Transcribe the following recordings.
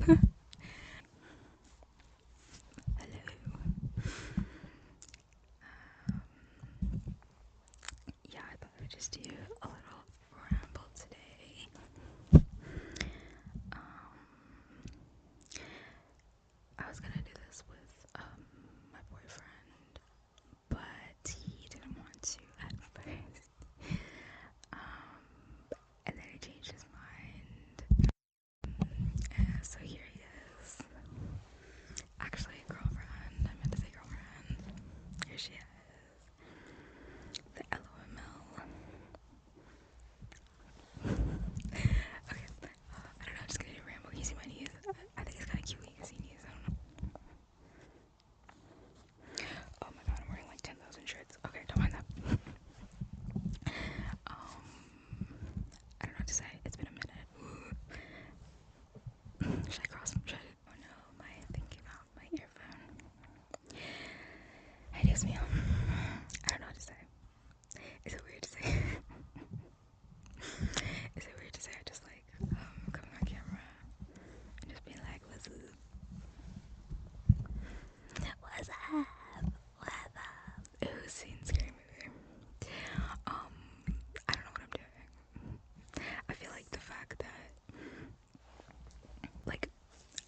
Yeah, I thought I would just do a little ramble today. Um, I was gonna do this with my boyfriend, but he didn't want to at first. And then he changed his mind. So here he is. Actually, girlfriend. I meant to say girlfriend. Here she is. The LOML. Okay. I don't know. I'm just gonna ramble. You see my knees? I think it's kind of cute when you can see knees. I don't know. Oh my god, I'm wearing like 10,000 shirts. Okay, don't mind that. I don't know what to say. It's been a minute. Should I cross? Oh no, my thinking about my earphone. It gives me I don't know what to say. Is it weird to say? Is it weird to say I just like coming on camera and just being like, what's up? What's up? What's up? Ooh, seen Scary Movie. I don't know what I'm doing. I feel like the fact that, like,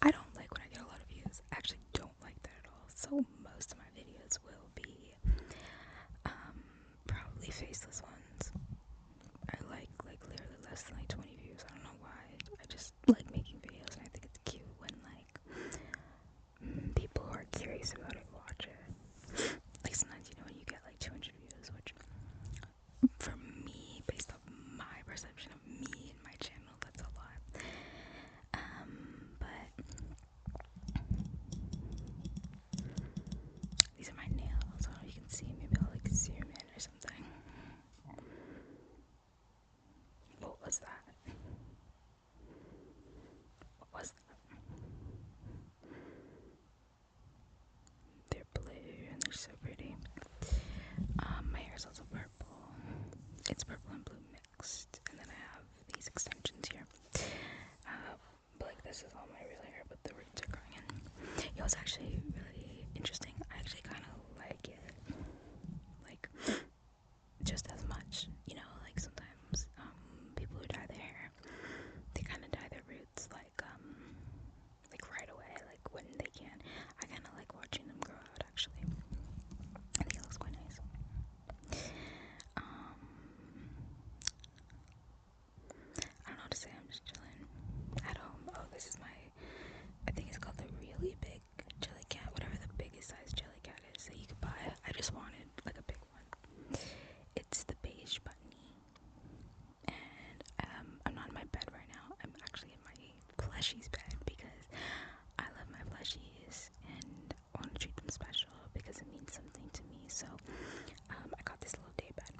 I don't like when I get a lot of views. I actually don't like that at all. So most of my videos will be probably faceless ones. I like literally less than like 20 views. I don't know why. I just like making videos and I think it's cute when like people who are curious about it watch it. Like sometimes when you get like 200 views, which for me, based off my perception of me and my channel, that's a lot. But these are my nails. I don't know if you can see. Maybe I'll like zoom in or something. What was that? What was that? They're blue and they're so pretty. My hair is also purple. It's purple and blue mixed. And then I have these extensions here. But like this is all my real hair, but the roots are growing in. It was actually really interesting. I actually kind of like it. Like just as much, like sometimes people who dye their hair, they kind of dye their roots like right away, like when they can. I kind of like watching them grow out actually. I think it looks quite nice. I don't know what to say. I'm just chilling at home. Oh, this is I think it's called the really big jelly cat, whatever the biggest size jelly cat is that you could buy. I just wanted like a big one. It's the beige bunny, and I'm not in my bed right now. I'm actually in my plushies bed because I love my plushies and I want to treat them special because it means something to me. So I got this little day bed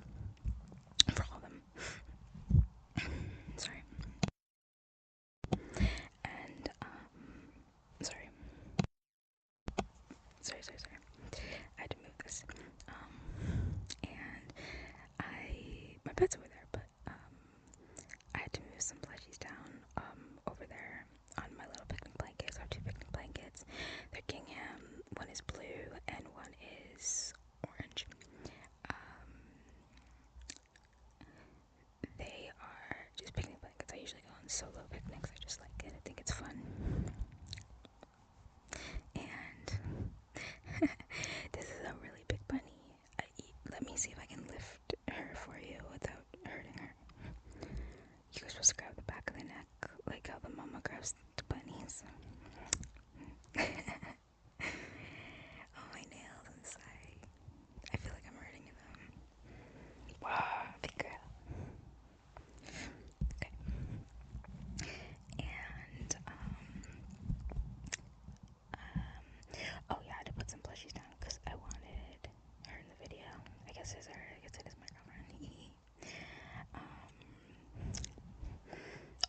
for all of them. Sorry. And sorry. Sorry. I had to move this. And my bed's over there, but I had to move some plushies down over there on my little picnic blankets. I have 2 picnic blankets. They're gingham. One is blue and one is orange. They are just picnic blankets. I usually go on solo picnics. I just like it. I think it's fun. And this is a really big bunny. Let me see if I can lift her for you without hurting her. You're supposed to grab the back of the neck, like how the mama grabs the bunnies. Oh, my nails, I'm sorry. I feel like I'm hurting them. Wow, big girl. Okay. And, oh yeah, I had to put some plushies down because I wanted her in the video. I guess it is my girlfriend.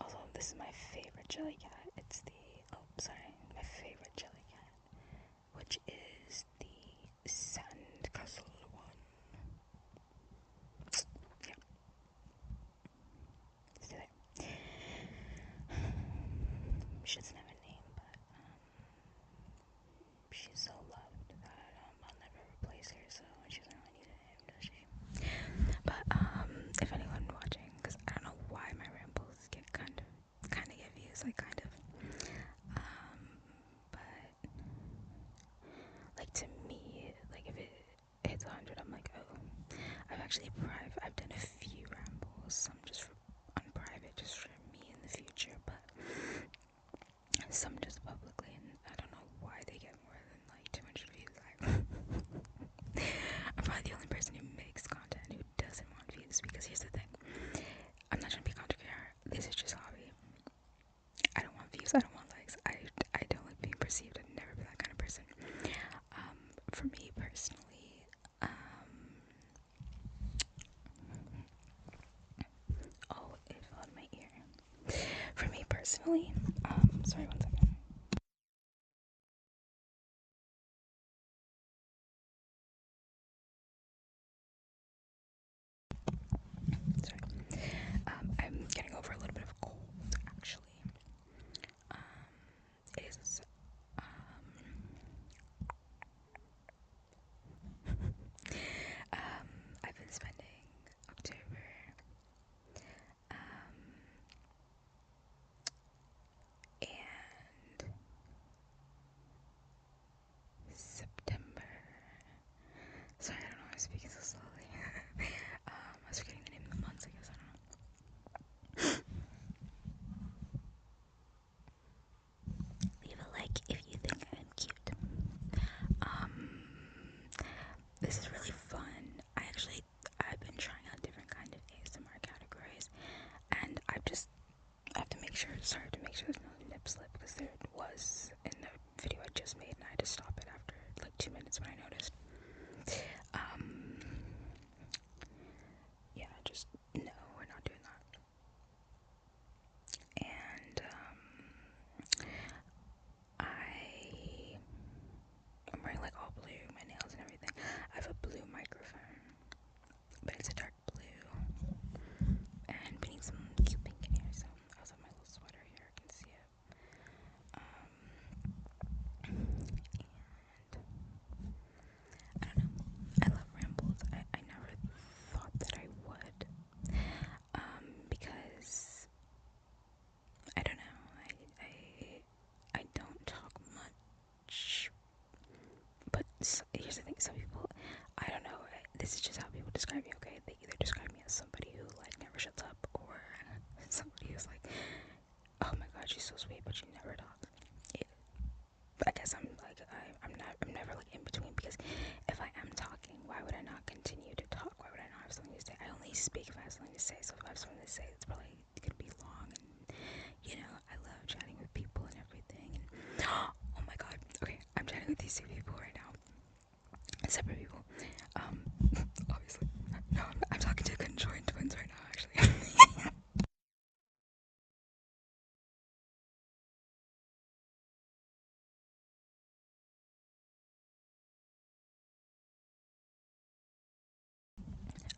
Also, this is my favorite jelly cat. My favorite jelly cat, which is the sand castle one. Yeah, it's there. She doesn't have a name, but she's so loved that I'll never replace her. So she doesn't really need a name, does she? But if anyone watching, because I don't know why my rambles get kind of get views, like kind of. But like to me, like if it hits 100, I'm like, oh, I've done a few rambles, some just on private, just for me in the future, but some just publicly, and I don't know why they get more than like 200 views. I'm probably the only person who makes content who doesn't want views, because here's the thing, I'm not trying to be content creator, this is just hobby. I don't want views, I don't want likes, I don't like being perceived, I've never been that kind of person. For me personally, oh, it fell out of my ear. For me personally, sorry, one second. Sorry. I'm getting over a little bit of a cold, actually. It is, I've been spending October, and September. Sorry, I don't know why I'm speaking so slowly. I was forgetting the name of the months, I guess, I don't know. Leave a like if you think I'm cute. This is really fun. I've been trying out different kind of ASMR categories, and I have to make sure, there's no nip slip, because there was in the video I just made, and I had to stop it after like 2 minutes when I noticed. Yeah, just no, we're not doing that. And I'm wearing like all blue, my nails and everything. I have a blue microphone, but it's a dark blue, and putting some cute pink in here. So I also have my little sweater here, I can see it. And I don't know, I love rambles. I never thought that I would, because I don't know, I don't talk much. But here's the thing, some people, I don't know, this is just how people describe me, okay? They either describe me as somebody who like never shuts up, or somebody who's like, oh my god, she's so sweet, but she never talks. But I guess I'm like, I'm never like in between, because if I am talking, why would I not continue to talk? Why would I not have something to say? I only speak if I have something to say, so if I have something to say, it's probably gonna be long, and you know, I love chatting with people and everything, and oh my god, okay, I'm chatting with these two people right now. Separate people. Obviously. No, I'm talking to conjoined twins right now, actually.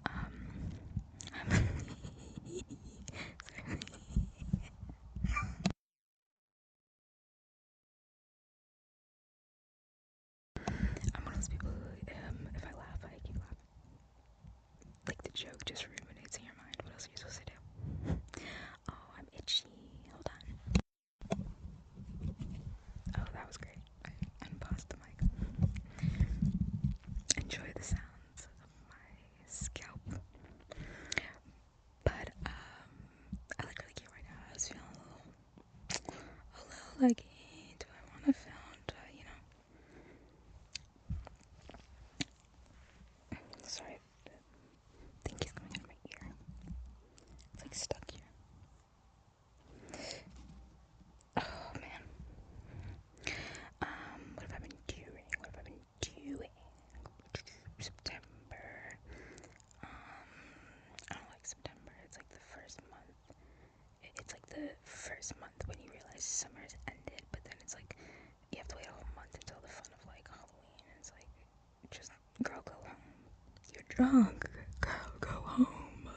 I'm I'm one of those people who, if I laugh, I keep laughing. Like, the joke just ruminates in your mind. What else are you supposed to do? Oh, I'm itchy. Hold on. Oh, that was great. I unpaused the mic. Enjoy the sounds of my scalp. But, I look really cute right now. I was feeling a little like, do I want to film? Do I, you know? Sorry, the thing is going in my ear. It's like stuck here. Oh man. What have I been doing? September. I don't like September. It's like the first month. It's like the first month when you realize summer's ended, but then it's like you have to wait a whole month until the fun of like Halloween. And it's like, just girl, go home. You're drunk. Girl, go home.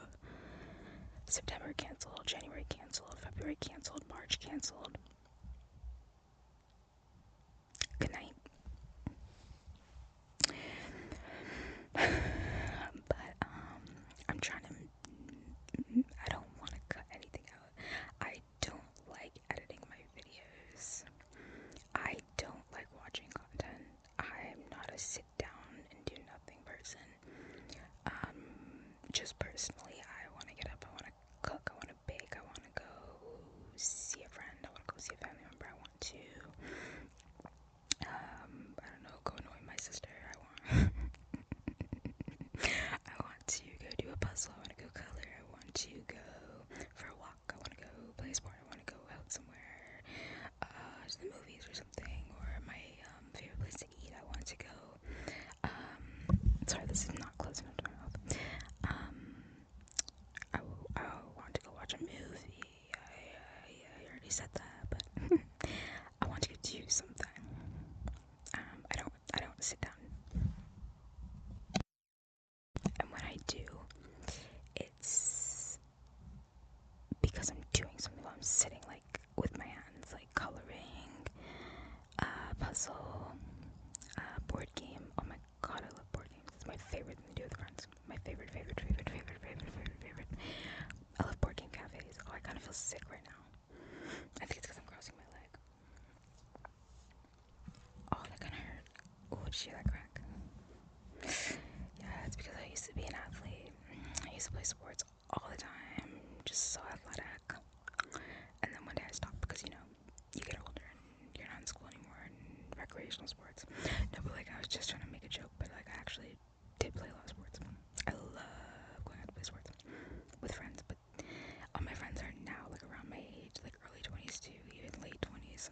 September canceled, January canceled, February canceled, March canceled. Good night. watch the movies or something, or my favorite place to eat. I want to go. Sorry, this is not close enough to my mouth. I want to go watch a movie. I already said that, but I want to go do something. I don't sit down. And when I do, it's because I'm doing something while I'm sitting, like, with my hands, like coloring, puzzle, board game. Oh my god, I love board games. It's my favorite thing to do with friends. My favorite. I love board game cafes. Oh, I kind of feel sick right now. I think it's because I'm crossing my leg. Oh, that kind of hurt. Oh, did you hear that crack? Yeah, it's because I used to be an athlete. I used to play sports all the time, just so athletic. And then one day I stopped because, you get older and you're not in school anymore and recreational sports. No, but like I was just trying to make a joke, but like I actually did play a lot of sports. I love going out to play sports with friends, but all my friends are now like around my age, like early 20s to even late 20s.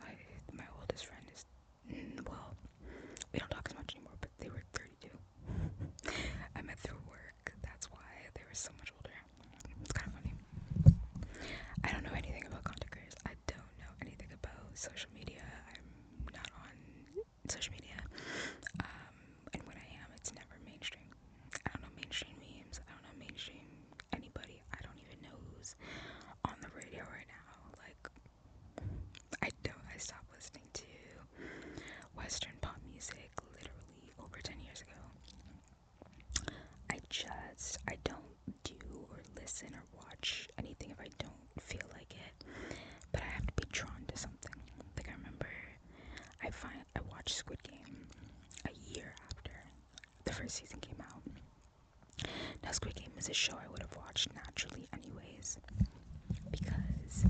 My oldest friend is, well, we don't talk as much anymore, but they were 32. I met through work. That's why they were so much older. It's kind of funny. I don't know anything about content creators. I don't know anything about social media. I'm not on social media. And when I am, it's never mainstream. I don't know mainstream memes. I don't know mainstream anybody. I don't even know who's on the radio right now. Like, I stopped listening to Western pop music literally over 10 years ago. I don't do or listen or watch anything if I don't feel like it, but I have to be drawn to something. Like, I remember I watched Squid Game a year after the first season came out. Now, Squid Game is a show I would have watched naturally anyways, because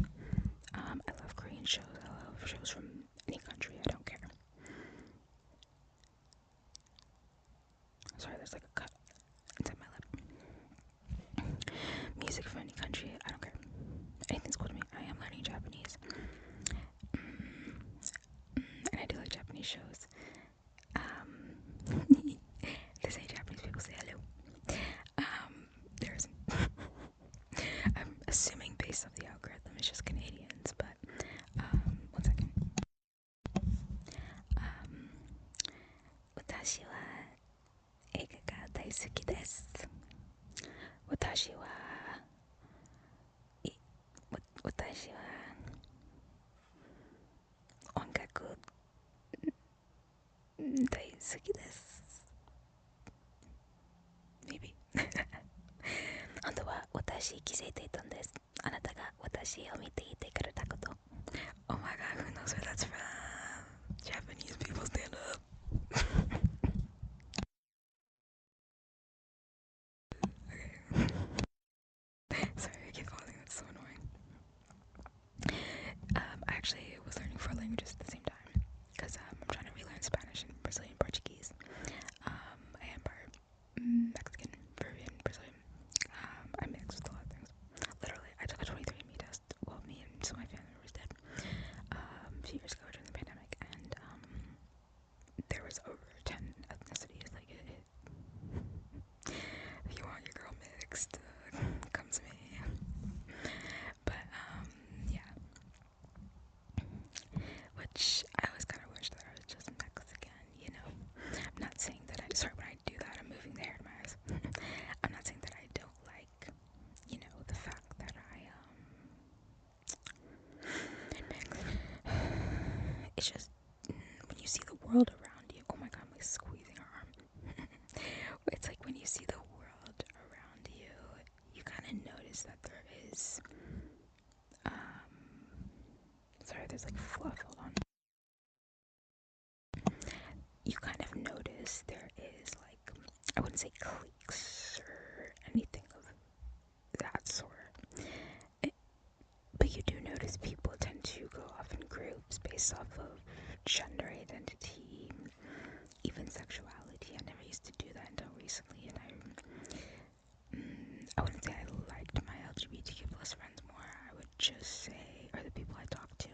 I love Korean shows. I love shows from any country. I don't care. Sorry, there's like a cut inside my lip. Music from any country, I don't care. Anything's cool to me. I am learning Japanese. And I do like Japanese shows. They say Japanese people say hello. There's I'm assuming based off the algorithm it's just Canadians, but one second. 私は映画が大好きです。私は音楽大好きです。Maybe. 本当は私気づいていたんです。あなたが私を見ていてくれたこと。Oh my god, who knows where that's from? Japanese people stand up. Okay. Sorry, I keep falling. That's so annoying. I actually was learning 4 languages at the same time because I'm trying to relearn Spanish and Brazilian Portuguese. I am part Mexican, Peruvian, Brazilian. I mix with a lot of things. Literally, I took a 23andMe test. Well, me and some of my family members did a few years ago during the pandemic, and there was over 10 ethnicities. Like, if you want your girl mixed, come to me. But yeah. Which I always kind of wish that I was just Mexican, you know. I'm not saying that when I do that, I'm moving the hair to my eyes. I'm not saying that I don't like, the fact that it's just, when you see the world around you, oh my god, I'm like squeezing her arm. It's like when you see the world around you, you kind of notice that there is, sorry, there's like fluff, hold on. You kind of notice there is, like, I wouldn't say cliques or anything of that sort, but you do notice people tend to go off in groups based off of gender identity, even sexuality. I never used to do that until recently, and I wouldn't say I liked my LGBTQ plus friends more. I would just say, or the people I talk to,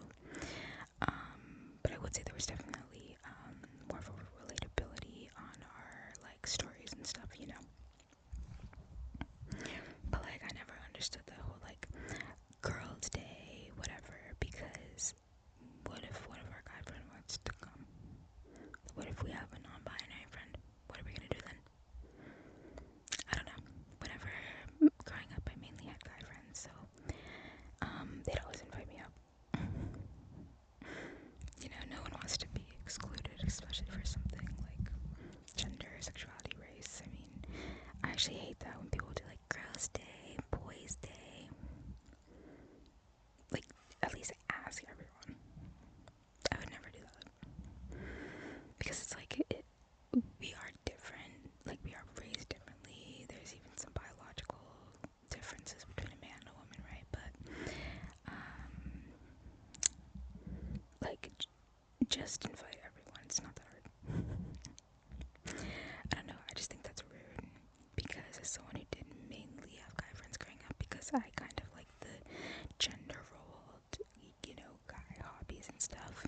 just invite everyone. It's not that hard. I don't know, I just think that's rude, because as someone who did mainly have guy friends growing up, because I kind of like the gender rolled, guy hobbies and stuff,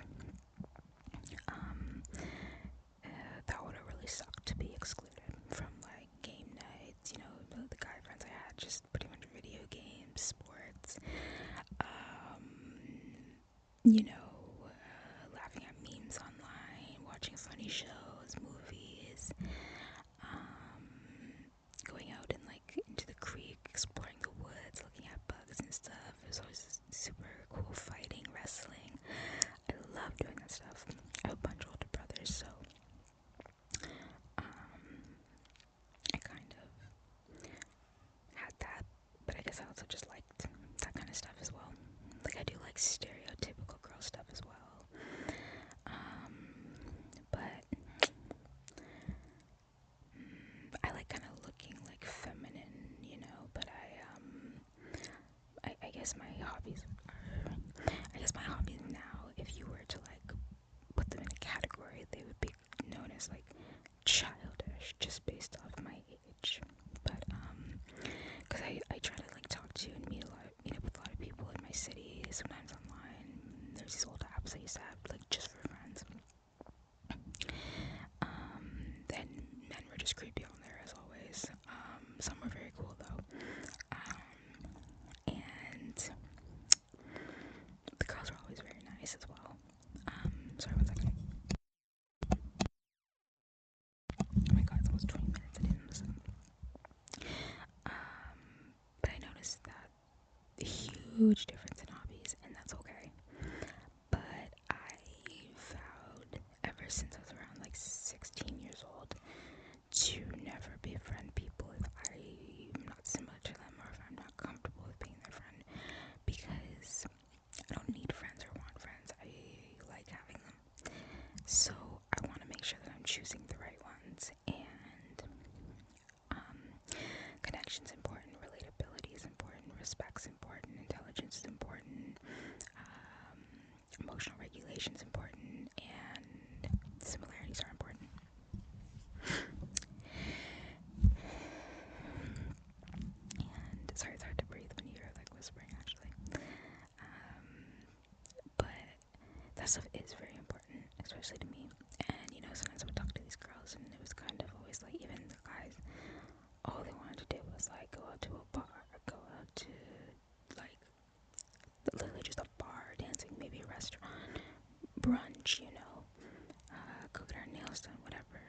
that would have really sucked to be excluded from, like, game nights. The guy friends I had, just pretty much video games, sports, laughing at memes online, watching funny shows, movies, going out and, like, into the creek, exploring the woods, looking at bugs and stuff. It was always super cool. Fighting, wrestling. I love doing that stuff. I have a bunch of older brothers, so I kind of had that, but I guess I also just liked that kind of stuff as well. Like, I do like stereotypical girl stuff as well. But I like kind of looking like feminine, but I guess my hobbies now, if you were to, like, put them in a category, they would be known as, like, childish, just based off my age. But because I try to, like, talk to and meet up with a lot of people in my city, sometimes online. There's these old apps I used to have, like, just for friends. Then men were just creepy on there, as always. Some were very cool though. And the girls were always very nice as well. Sorry, 1 second. Oh my god, it's almost 20 minutes. I didn't listen. But I noticed that a huge difference in hobbies, and that's okay. But I vowed, ever since I was around, like, 16 years old, to never befriend people if I'm not similar to them, or if I'm not comfortable with being their friend, because I don't need friends or want friends. I like having them. So I want to make sure that I'm choosing the right ones, and connection's important, relatability is important, respect's important, intelligence is important, emotional regulation is important, and similarities are important. And sorry, it's hard to breathe when you're, like, whispering, actually. But that stuff is very important, especially to me. And, sometimes I would talk to these girls, and it was kind of always like, even the guys, all they wanted to do was, like, go out to a bar, go out to, like, literally just a bar, dancing, maybe a restaurant, brunch, go get our nails done, whatever.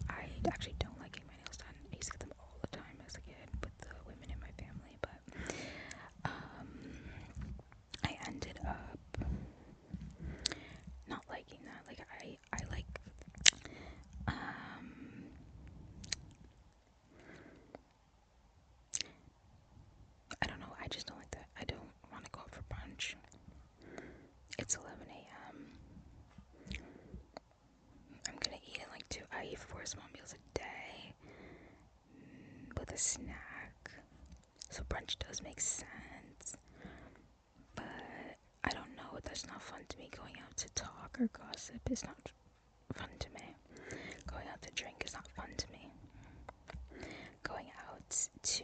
I actually don't like getting my nails done. I used to get them all the time as a kid with the women in my family, but I ended up not liking that. Like, I like, I don't know, I just don't like that. I don't want to go out for brunch. It's 11 a.m. I'm gonna eat in, like, I eat 4 small meals a day with a snack. So brunch does make sense. But I don't know, that's not fun to me. Going out to talk or gossip is not fun to me. Going out to drink is not fun to me. Going out to,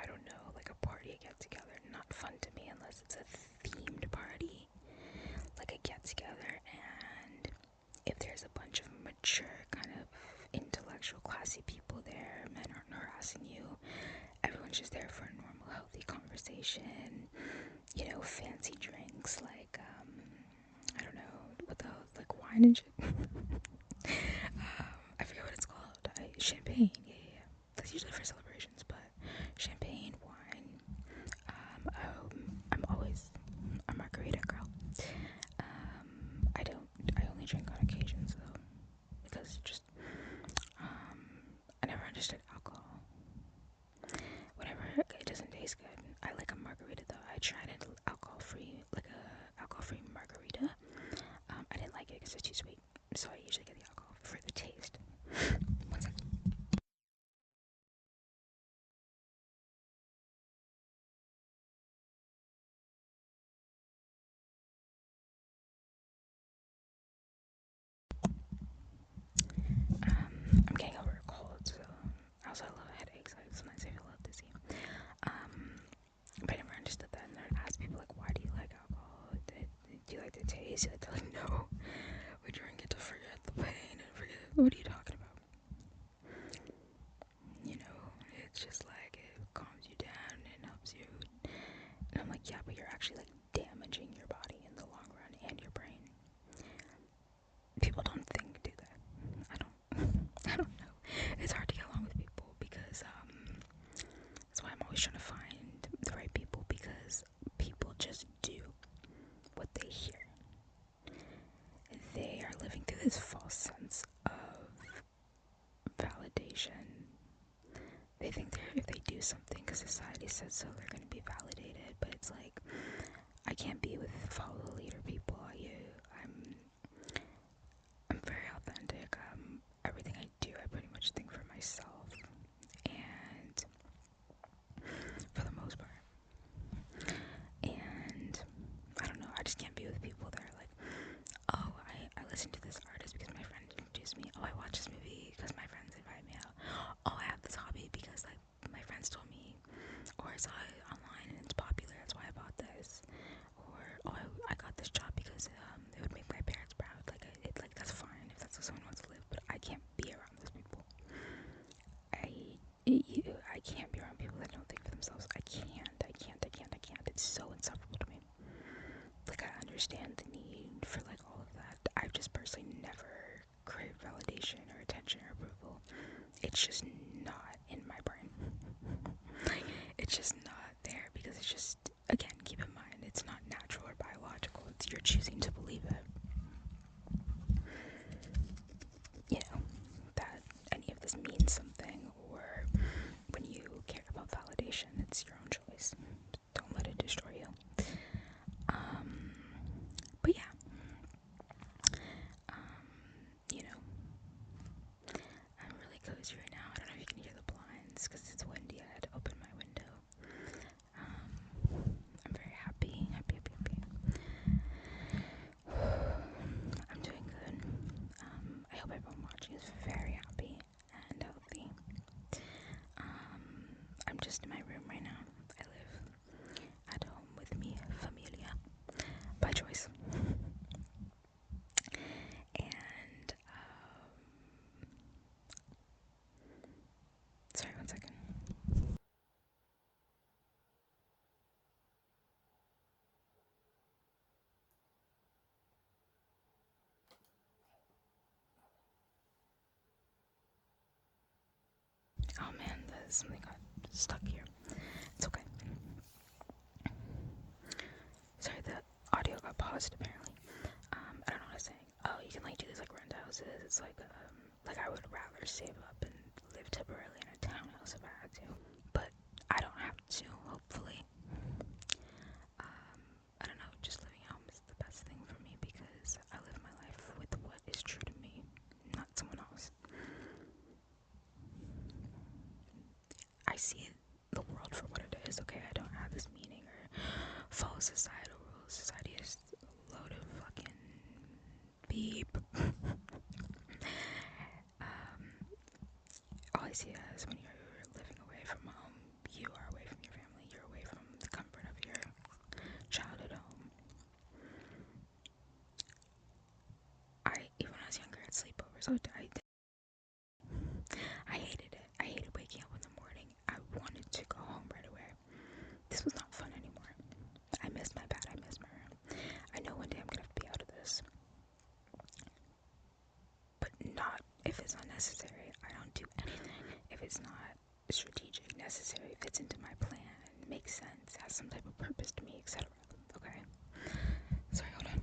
I don't know, like a party, a get together, not fun to me unless it's a themed party, like a get together, and if there's a bunch of mature, kind of intellectual, classy people there, men aren't harassing you, everyone's just there for a normal, healthy conversation, fancy drinks, like, I don't know, what the hell, like wine and shit. I forget what it's called. Champagne, yeah. That's usually for celebrations, but champagne, wine. I'm always a margarita girl. I only drink on occasions though, because just, I never understood alcohol. Whenever it doesn't taste good. I like a margarita though. I tried it alcohol-free, like a alcohol-free margarita. I didn't like it because it's too sweet, so I usually get the alcohol for the taste. 1 second. crazy. Like, they're like, no, we drink it to forget the pain and forget. What are you talking about? You know, it's just like it calms you down and helps you. And I'm like, yeah, but you're actually like damaging your body in the long run and your brain. People don't think, do they? I don't know. It's hard to get along with people because that's why I'm always trying to find the right people, because people just do what they hear. They are living through this false sense of validation. They think that if they do something because society says so, they're going to be validated. But it's like, I can't be with follow the leader people. I'm very authentic. Everything I do, I pretty much think for myself, and for the most part. And I don't know. I just can't be with people that are like, oh, I listen to this artist because my friend introduced me. Oh, I watch this movie because my friends invited me out. Oh, I have this hobby because like my friends told me, or I saw it online and it's popular. That's why I bought this. Or oh, I got this job because it would make my parents proud. Like that's fine if that's how someone wants to live. But I can't be around those people. I can't be around people that don't think for themselves. I can't. It's so insufferable to me. Like, I understand the need for like all of that. I've just personally never craved validation or attention or approval. It's just not in my brain. It's just not there because it's just, again, keep in mind, it's not natural or biological. It's you're choosing to believe it. You know, that any of this means something, or when you care about validation, it's your own choice. Don't let it destroy you. But yeah, you know, I'm really cozy right now. I don't know if you can hear the blinds because it's windy. I had to open my window. I'm very happy. I'm doing good. I hope everyone watching is very happy and healthy. I'm just in my room right now. I live at home with mi familia by choice. And sorry, one second. Oh man, something got stuck here. It's okay. Sorry, the audio got paused apparently. I don't know what I was saying. Oh, you can like do this like rent houses. It's like I would rather save up and live temporarily in a townhouse if I had to, but I don't have to. Hopefully, I don't know. Just living at home is the best thing for me because I live my life with what is true to me, not someone else. I see the world for what it is. Okay, I don't have this meaning or follow societal rules. Society is a load of fucking beep. All I see is when you're living away from home, you are away from your family, you're away from the comfort of your childhood home. Even when I was younger, I'd sleep over, so I hated it. I hated waking up in the morning. I wanted to go home right away. This was not fun anymore. I missed my bed, I missed my room. I know one day I'm gonna have to be out of this. But not if it's unnecessary. I don't do anything if it's not strategic, necessary, fits into my plan, makes sense, has some type of purpose to me, etc. Okay? Sorry, hold on.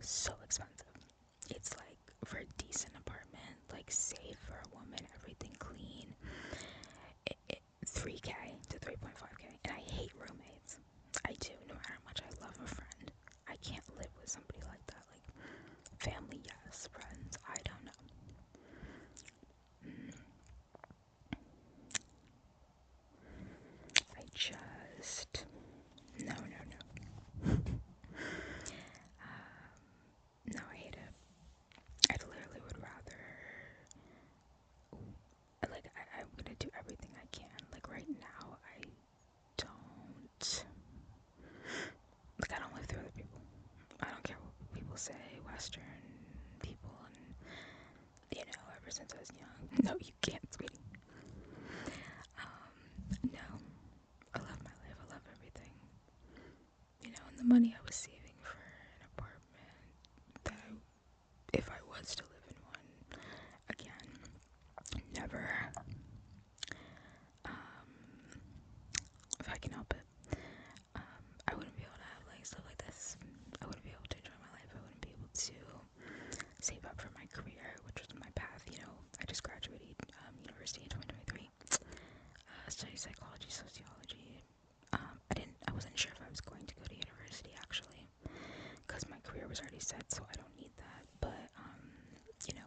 so expensive. It's like for a decent apartment, like safe for a woman, everything clean, 3K to 3.5K. And I hate roommates. I do, no matter how much I love a friend. I can't live with somebody like that. Like, family, yes. Friends, I don't know. I just... No. No, I hate it. I literally would rather... Like, I'm gonna do everything I can. Like, right now, I don't... Like, I don't live through other people. I don't care what people say, Western people, and, ever since I was young. No, you can't, sweetie. No, I love my life, I love everything. And the money I was saving for an apartment, that if I was to live in one, again, never, if I can help it, I wouldn't be able to have, like, stuff like this. I wouldn't be able to enjoy my life. I wouldn't be able to save up for my career, which was my path. I just graduated university in 2023. Studied psychology, sociology. I wasn't sure if I was going to go to university, actually, because my career was already set, so I don't need that. But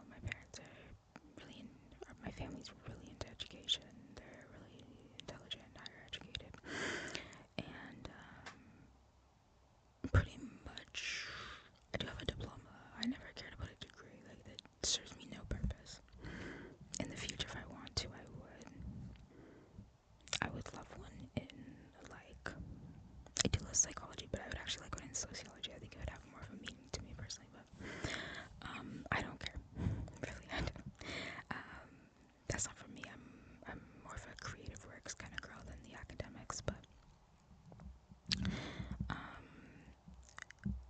my parents are or my family's really into education. They're really intelligent, higher educated, and pretty much I do have a diploma. I never cared about a degree. Like, that serves me no purpose. In the future, if I want to, I would love one in, like, I do love psychology, but I would actually like one in sociology. I think it would have more of a meaning to me personally, but I don't care. Really, I don't. That's not for me. I'm more of a creative works kind of girl than the academics, but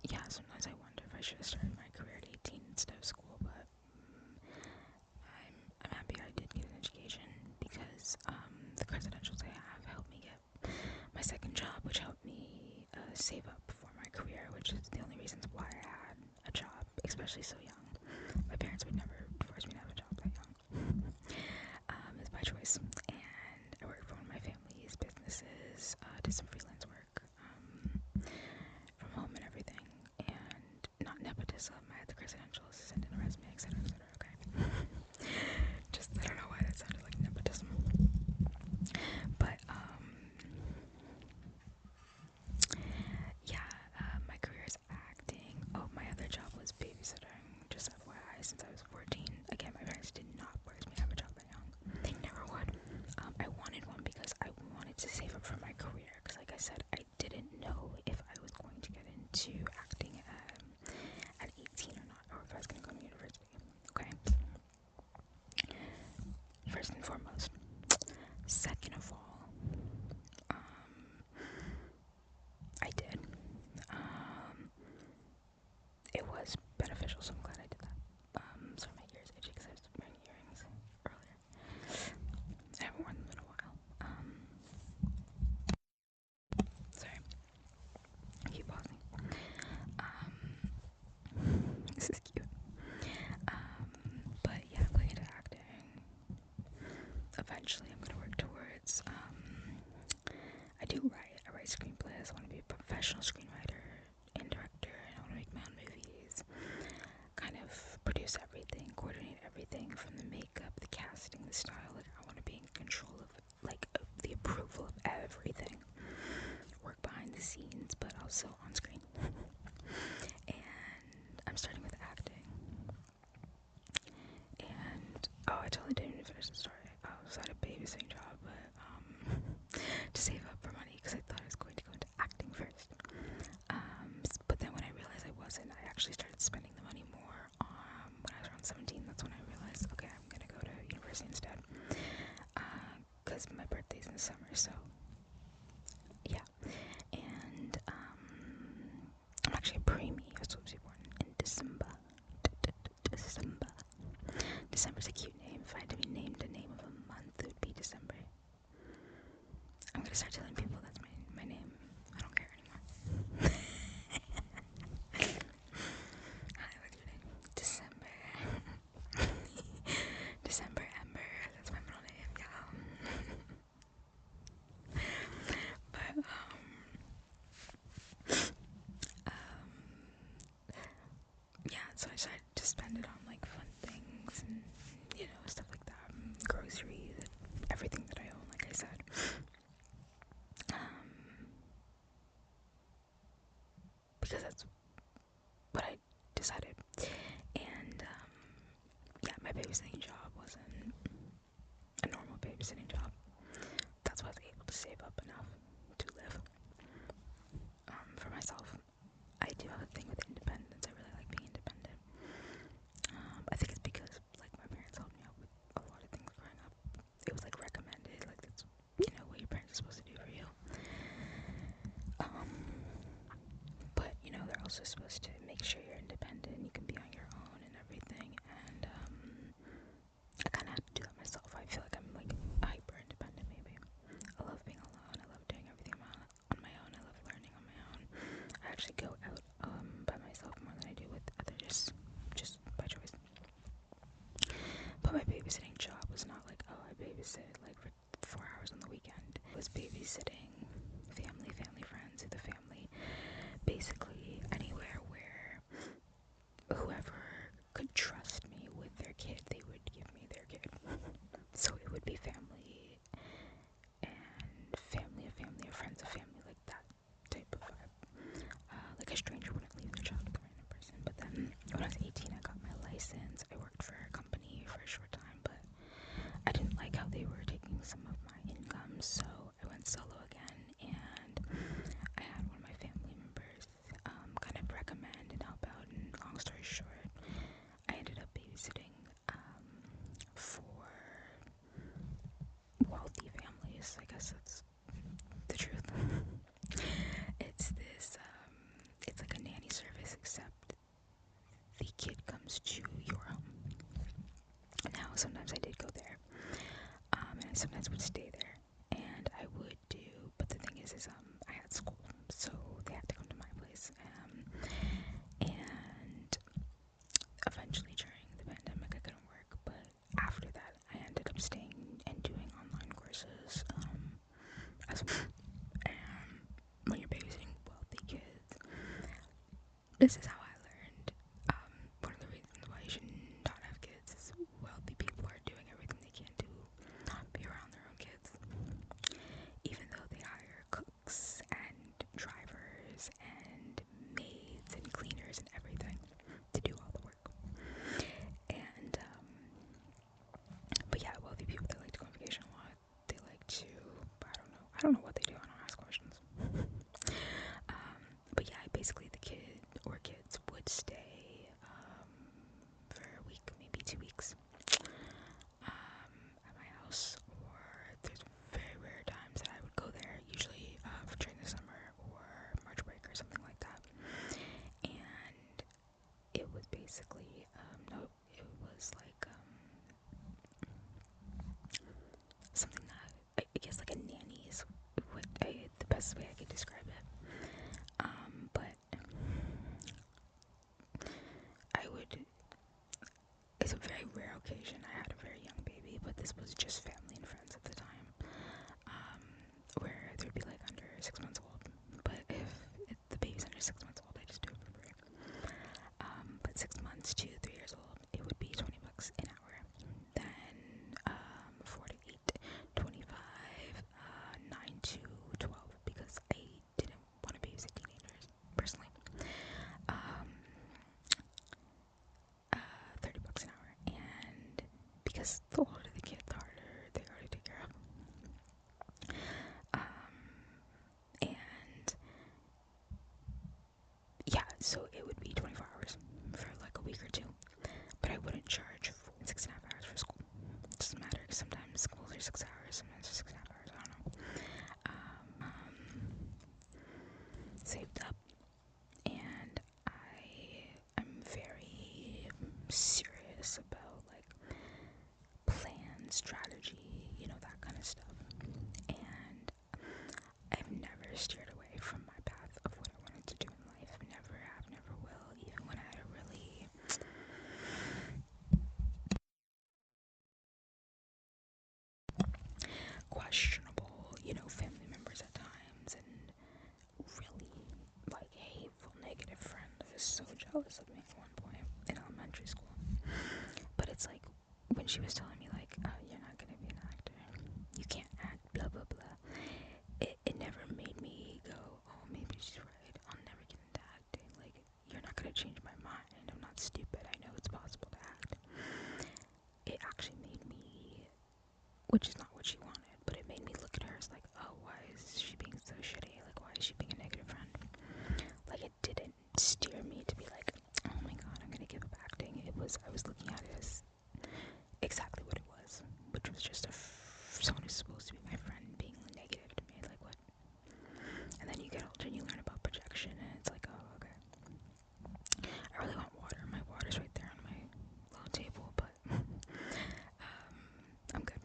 yeah, sometimes I wonder if I should have started my career at 18 instead of school, but I'm happy I did get an education, because the credentials I have helped me get my second job, which helped me save up for my career, which is the only reasons why I had a job, especially so young. My parents would never force me to have a job that young. It's by choice. And I worked for one of my family's businesses, did some freelance work from home and everything, and not nepotism. I had the credentials, sent in a resume, etc., okay? Just, I don't know why that sounded like nepotism. But, yeah, my career is acting. Oh, my other job was babysitting, just FYI, since I was 14. Again, my parents did not force me to have a job that young. They never would. I wanted one because I wanted to save up for my career, because, like I said, I didn't know if I was going to get into acting at 18 or not, or if I was going to go to university, okay? First and foremost. Second of all, I did. It was beneficial, so I'm glad I did that. Sorry, my ears itchy because I was wearing earrings earlier. I haven't worn them in a while. Sorry. I keep pausing. This is cute. But yeah, I'm going into acting. Eventually, I'm going to work towards, I write screenplays. I want to be a professional screenwriter and director, and I want to make my own movies. Kind of produce everything, coordinate everything, from the makeup, the casting, the style. Like, I want to be in control of, like, the approval of everything. Work behind the scenes, but also on screen. And I'm starting with acting. And, I totally didn't even finish the story. I was at a babysitting job, but, to save up for money, because I thought I was going to go into acting first. But then when I realized I wasn't, I actually started spending the money more when I was around 17. That's when I realized, okay, I'm going to go to university instead, because my birthday's in the summer, so yeah. And I'm actually a preemie. I was supposed to be born in December. December's a cute name. If I had to be named a name of a month, it would be December. I'm going to start telling people that's my name. I don't care anymore. So I decided to spend it on like fun things and stuff like that, groceries, everything that I own, like I said. Because that's what I decided. And yeah, my babysitting job wasn't a normal babysitting job. That's why I was able to save up enough to live for myself. I do have a thing with independence. I really like being independent. I think it's because like my parents helped me out with a lot of things growing up. It was like recommended, like that's what your parents are supposed to do for you. But they're also supposed to make sure you're independent, you can be on your own and everything. And I kind of have to do that myself. I feel like I'm like hyper independent. Maybe I love being alone. I love doing everything on my own. I love learning on my own. I actually go out by myself more than I do with others, just by choice. But my babysitting job was not like, oh, I babysit like for 4 hours on the weekend. It was babysitting family, friends of the family, basically anywhere where whoever could trust me with their kid, they would give me their kid. So it would be family and family of friends of family, like that type of vibe. Like a stranger wouldn't leave their child with a random person. But then when I was 18, I got my license. I worked for a company for a short time, but I didn't like how they were taking some of my income, so I went solo again. And I had one of my family members kind of recommend and help out. And long story short, I ended up babysitting for wealthy families. I guess that's the truth. It's this, it's like a nanny service, except the kid comes to your home. Now, sometimes I did go there, and I sometimes would stay there, and I would do, but the thing is I had school, so they had to come to my place, and eventually during the pandemic I couldn't work, but after that I ended up staying and doing online courses, as well. When you're babysitting wealthy kids, this is how I learned. One of the reasons why you should not have kids is wealthy people are doing everything they can to not be around their own kids, even though they hire cooks and drivers and maids and cleaners and everything to do all the work. And but yeah, wealthy people, they like to go on vacation a lot. They like to, I don't know what they do. I don't ask questions. But yeah, basically the kid or kids would stay for a week, maybe 2 weeks, at my house, or there's very rare times that I would go there, usually during the summer or March break or something like that. And it was basically, it was like something that I guess like a nanny is the best way I could describe it. But it's a very rare occasion. I had a very young baby, but this was just family and friends at the time, where they'd be like under 6 months old. But if the baby's under 6 months old, I just do it for free. But 6 months to 3 years old, it would be $20 an hour. Then 4 to 8, 25, 9 to 12, because I didn't want to babysit teenagers personally. $30 an hour, and because the older the kid, the harder they are to take care of. And yeah, so it would be 24 hours for like a week or two, but I wouldn't charge for 6.5 hours for school. It doesn't matter, because sometimes schools are 6 hours, sometimes they're 6.5 hours, I don't know. Saved up, and I am very serious about like plan, strategy, that kind of stuff. And I've never steered away from my path of what I wanted to do in life. Never have, never will, even when I had a really questionable, family members at times, and really like hateful, negative friend that was so jealous of me at one point in it's like, when she was telling me, like, oh, you're not gonna be an actor, you can't act, blah, blah, blah, it never made me go, oh, maybe she's right, I'll never get into acting. Like, you're not gonna change my mind, I'm not stupid, I know it's possible to act. It actually made me, which is not what she wanted, but it made me look at her as like, oh, why is she being so shitty? Like, why is she being a negative friend? Like, it didn't steer me to be like, oh my god, I'm gonna give up acting. I was looking at it as exactly what it was, which was just someone who's supposed to be my friend being negative to me. Like, what? And then you get older and you learn about projection, and it's like, oh, okay. I really want water. My water's right there on my little table, but I'm good.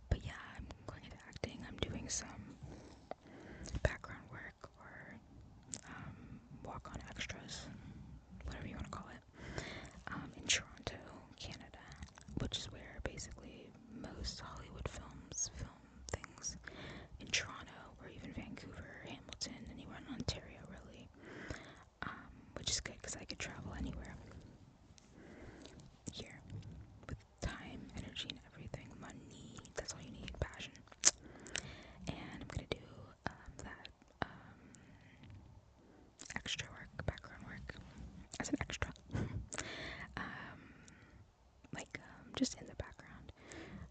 But yeah, I'm going into acting. I'm doing some background work or walk-on extras, whatever you want to call it, in Toronto, Canada, which is where basically most Hollywood films film things. In Toronto, or even Vancouver, Hamilton, anywhere in Ontario, really, which is good because I could travel anywhere here with time, energy, and everything. Money, that's all you need, passion. And I'm gonna do that extra work, background work, as an extra. Just in the background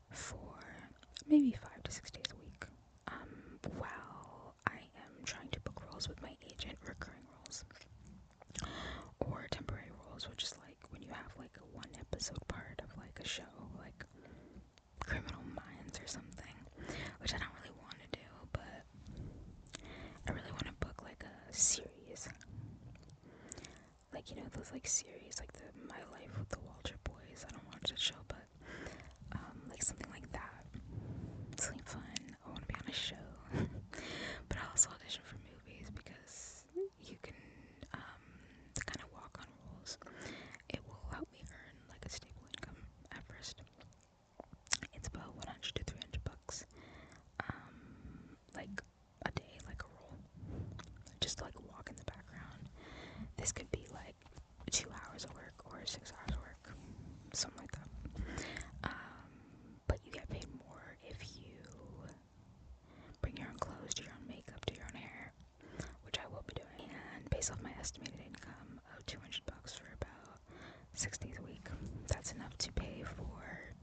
for maybe 5 to 6 days a week, while I am trying to book roles with my agent, recurring roles, or temporary roles, which is like when you have like a 1-episode part of like a show, like Criminal Minds or something, which I don't really want to do, but I really want to book like a series, like, you know, those like series, like the My Life with the Walter Boys. I don't watch that show, but like something like that, something fun. I want to be on a show. But I also audition for movies because you can kind of walk on roles. It will help me earn like a stable income at first. It's about $100 to $300, like a day, like a role. Just like walk in the background. This could be like 2 hours of work or 6 hours of work, something like that. But you get paid more if you bring your own clothes, do your own makeup, do your own hair, which I will be doing. And based off my estimated income of $200 for about 6 days a week, that's enough to pay for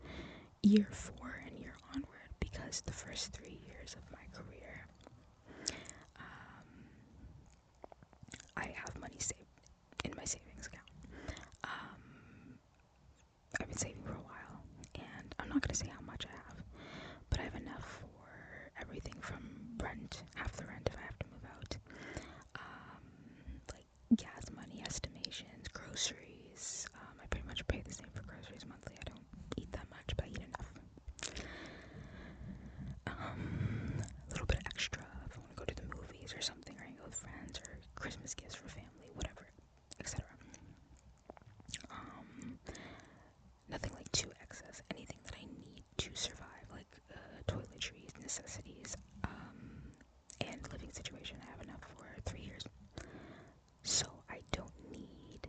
year 4 and year onward, because the first 3 years of my career, I have money saved in my savings account. I've been saving for a while, and I'm not going to say how much I have, but I have enough for everything from rent, half the rent if I have to move out, like gas money, estimations, groceries. I pretty much pay the same for groceries monthly. I don't eat that much, but I eat enough. A little bit extra if I want to go to the movies or something, or I can go with friends, or Christmas gifts for family, whatever, etc. Nothing like too excess. Anything that I need to survive, like toiletries, necessities, and living situation, I have enough for 3 years. So I don't need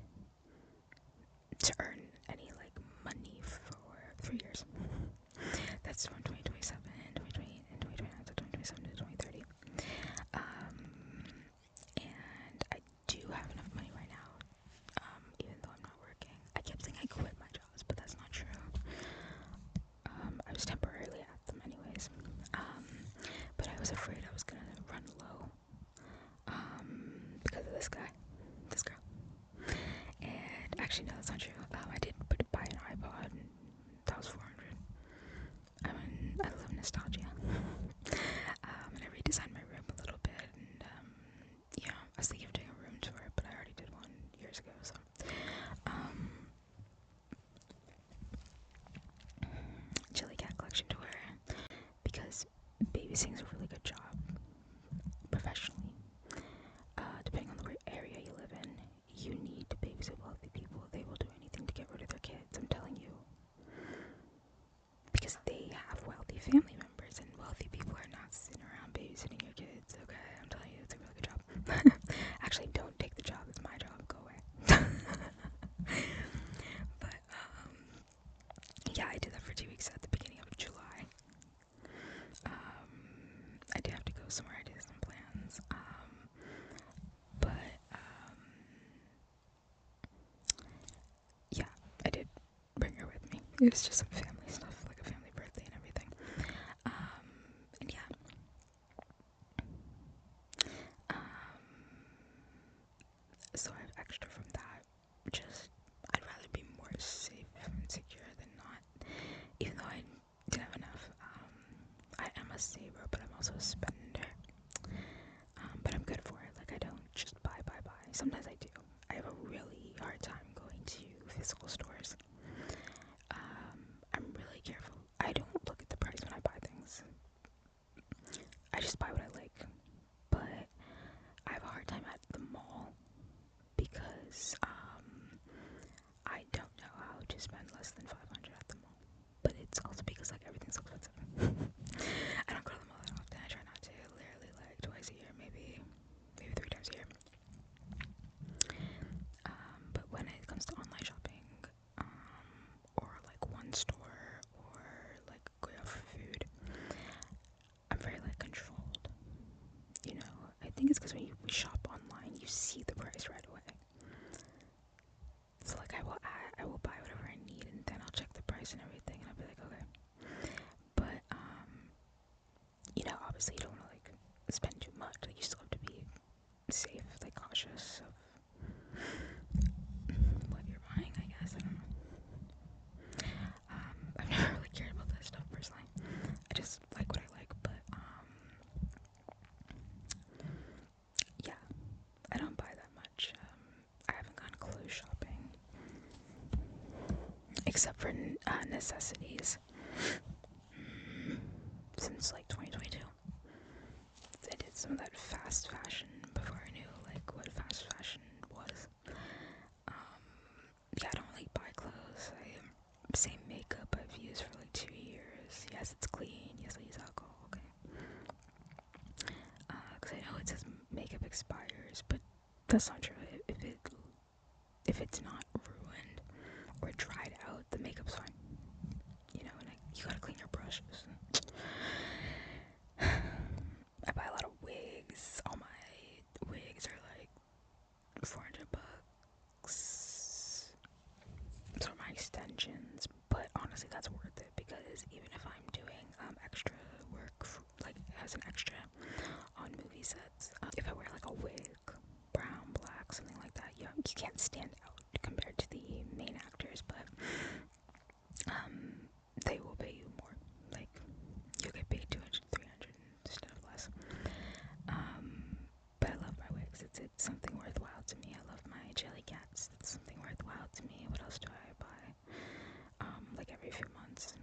to earn any like money for 3 years. That's from 2027, 2028, and 2029 to 2027 to 2030. And I do have enough money right now, even though I'm not working. I kept saying I quit my jobs, but that's not true. I was temporarily at them anyways. But I was afraid I was gonna run low, because of this guy, this girl. And actually, no, that's not true. I did buy an iPod, and that was $400. I love nostalgia. And I redesigned my room a little bit, and yeah, I was thinking of doing a room tour, but I already did one years ago, so Chili Cat Collection tour, because babysitting is a really good job professionally. Depending on the area you live in, you need to babysit wealthy people. They will do anything to get rid of their kids, I'm telling you, because they have wealthy family members, and wealthy people are not sitting around babysitting your kids. Okay, I'm telling you, it's a really good job. Actually, don't take the job. It's my job. Go away. It was just some family stuff, like a family birthday and everything. And yeah. So I have extra from that. Just, I'd rather be more safe and secure than not. Even though I didn't have enough. I am a saver, but I'm also a spender. But I'm good for it. Like, I don't just buy. Sometimes I do. I have a really hard time going to physical stores. I'm really careful. I don't look at the price when I buy things. I just buy what I like. But I have a hard time at the mall because I don't know how to spend less than $500 at the mall. But it's also because like everything's so expensive. I don't go to the mall that often. I try not to. Literally like twice a year, maybe 3 times a year. But when it comes to online shopping, or like one store, or like going out for food, I'm very like controlled. You know, I think it's because when you shop online, you see the price right away. So like I will buy whatever I need, and then I'll check the price and everything, and I'll be like, okay. But you know, obviously you don't want to like spend too much. Like you still have to be safe, like cautious of what you're buying, I guess. I don't know. I've never really cared about that stuff personally. I just like what I like, but yeah, I don't buy that much. I haven't gone clothes shopping except for necessities since like 2022. I did some of that fast fashion before I knew like what fast fashion was. Yeah, I don't really buy clothes. Same makeup I've used for like 2 years. Yes, it's clean. Yes, I use alcohol. Okay. Because I know it says makeup expires, but that's not true. If it's not ruined or dried out, the makeup's fine. You know, and you gotta clean your brushes. I buy a lot of wigs. All my wigs are like $400. So are my extensions, but honestly, that's worth it because even if I'm doing extra work, like as an extra on movie sets, if I wear like a wig, brown, black, something like that, you can't stand out compared to the main actors, but they will pay you more. Like you'll get paid $200, $300 instead of less. But I love my wigs. It's something worthwhile to me. I love my jelly cats. It's something worthwhile to me. What else do I buy? Like every few months.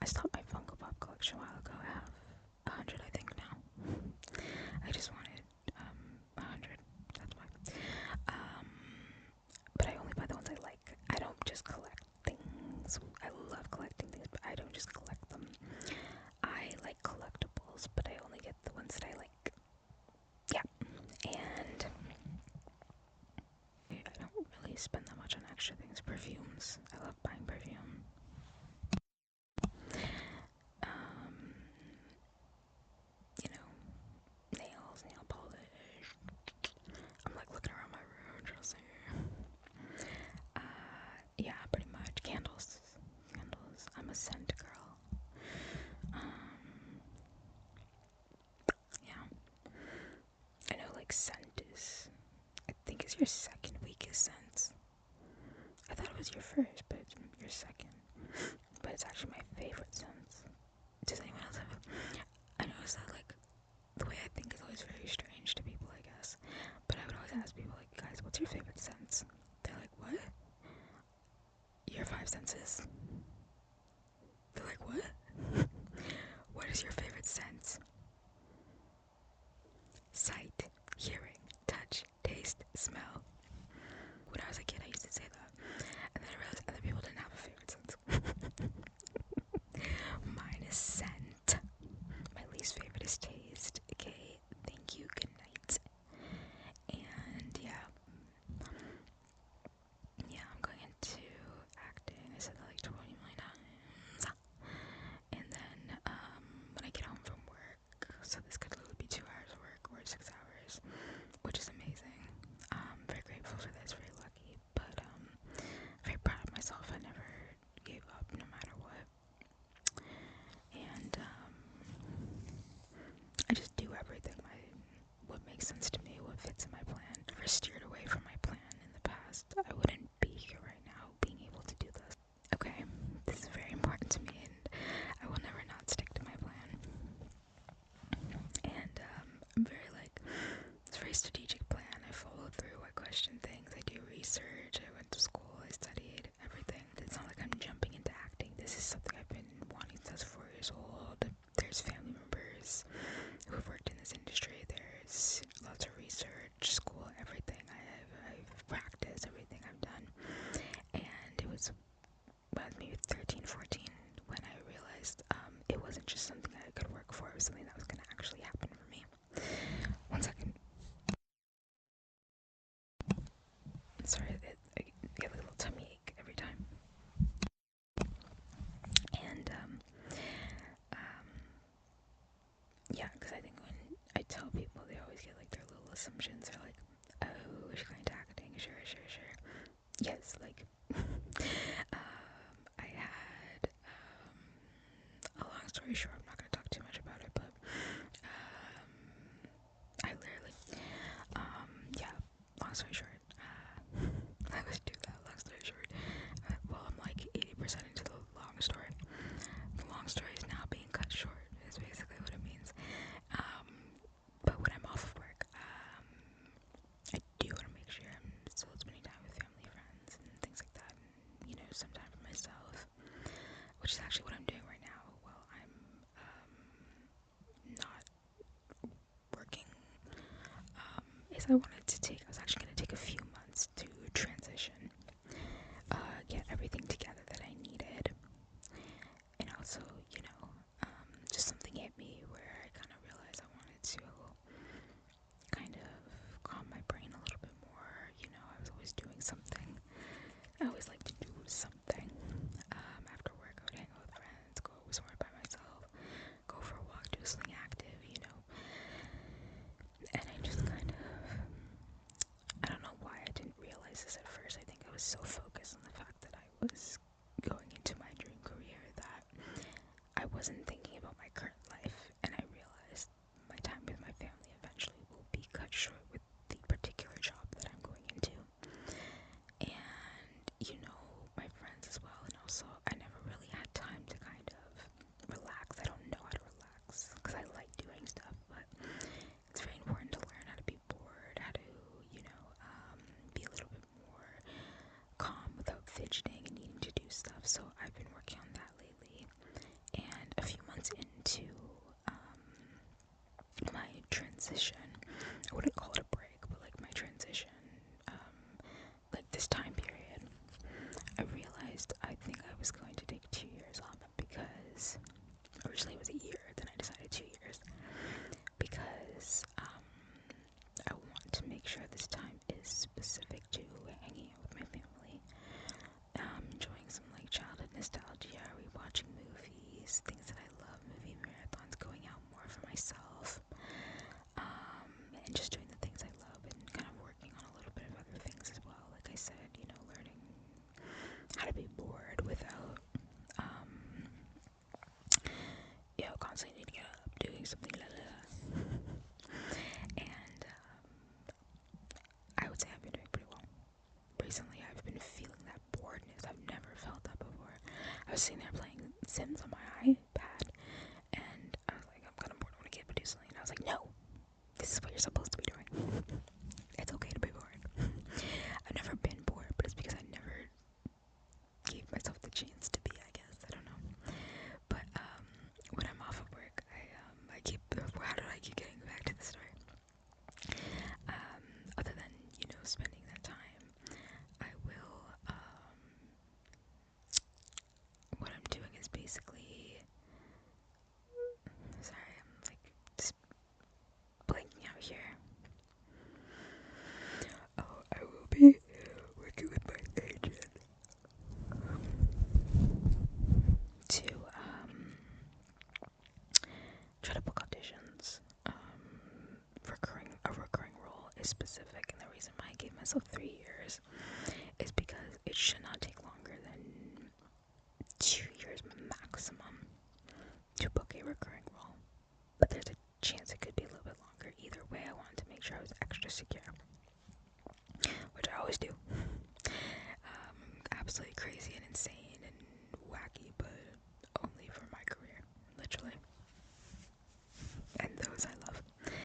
I stopped my Funko Pop collection a while ago. I have 100, I think, now. I just wanted 100. That's why. But I only buy the ones I like. I don't just collect things. I love collecting things, but I don't just collect them. I like collectibles, but I only get the ones that I like. Yeah. And I don't really spend that much on extra things. Perfumes. I love buying perfume. You know, nails, nail polish. I'm like looking around my room, trying to see. Yeah, pretty much. Candles. I'm a scent girl. Yeah. I know, like, scent is, I think it's your second weakest sense. I thought it was your first, but it's your second. But it's actually my favorite sense. Does anyone else have it? I noticed that, like, the way I think is always very strange to people, I guess. But I would always ask people, like, guys, what's your favorite sense? They're like, what? Your 5 senses? They're like, what? What is your favorite sense? Sight, hearing, touch, taste, smell. When I was a kid, I used to say that. And then I realized other people didn't have a favorite sense. Mine is scent. My least favorite is taste. Okay, thank you, good night. And yeah, I'm going into acting. I said that like question things, I do research, I went to school, I studied everything. It's not like I'm jumping into acting. This is something I've been wanting since 4 years old. There's family members who have worked in this industry. There's lots of research, school, everything. I've practiced everything I've done. And it was about maybe 13, 14 when I realized it wasn't just something that I could work for. It was something that was going to actually happen for me. 1 second. Sorry, I get a little tummy ache every time. And yeah, because I think when I tell people, they always get like their little assumptions. They're like, oh, she's going to acting, sure. Yes, like, I had, a long story short, I'm not going to talk too much about it, but, I literally, yeah, long story short, I always do that, long story short, well, I'm like 80% into the long story. The long story is now being cut short, is basically what it means. But when I'm off of work, I do want to make sure I'm still spending time with family, friends, and things like that, and, you know, some time for myself, which is actually what I'm doing right now while I'm not working. Is I was actually going to take a few months to transition, get everything together that I needed, and also, you know, just something hit me where I kind of realized I wanted to kind of calm my brain a little bit more. You know, I was always doing something. I always like to do something. After work, I would hang out with friends, go somewhere by myself, go for a walk, do something active, you know. And I just kind of, I don't know why I didn't realize this at first. I think I was so focused on the fact that I was going into my dream career that I wasn't thinking about my current life, and I realized my time with my family eventually will be cut short with the particular job that I'm going into. And, you know, my friends as well, and also I never really had time to kind of relax. I don't know how to relax, because I like doing stuff, but it's very important to learn how to be bored, how to, you know, be a little bit more calm without fidgeting and needing to do stuff. So I've been working on that lately, and a few months into my transition, I wouldn't call it a break, but like my transition, like this time period, I realized I think I was going to take 2 years off, because originally it was a year, then I decided 2 years, because I want to make sure this time is specific to hanging out with my family, enjoying some like childhood nostalgia, rewatching movies, things that I love, movie marathons, going out more for myself, and just doing the things I love, and kind of working on a little bit of other things as well. Like I said, you know, learning how to be bored without, you know, constantly need to get up, doing something, and I would say I've been doing pretty well. Recently, I've been feeling that boredness. I've never felt that before. I was sitting there playing Sims on my iPad, and I was like, I'm kind of bored, I want to get up and do something. And I was like, no, this is what you're supposed to be doing. It's okay to be bored. I've never been bored, but it's because I never gave myself the chance to be, I guess. I don't know. But when I'm off of work, I keep, how did I keep getting back to the story? Other than, you know, spending that time, I will, what I'm doing is basically, sorry, I'm like just blanking out here. Oh, I will be working with my agent to try to book auditions. A recurring role is specific, and the reason why I gave myself 3 years is because it should not take longer than 2 years maximum to book a recurring role. But there's a chance it could be a little bit longer. Either way, I wanted to make sure I was extra secure, which I always do.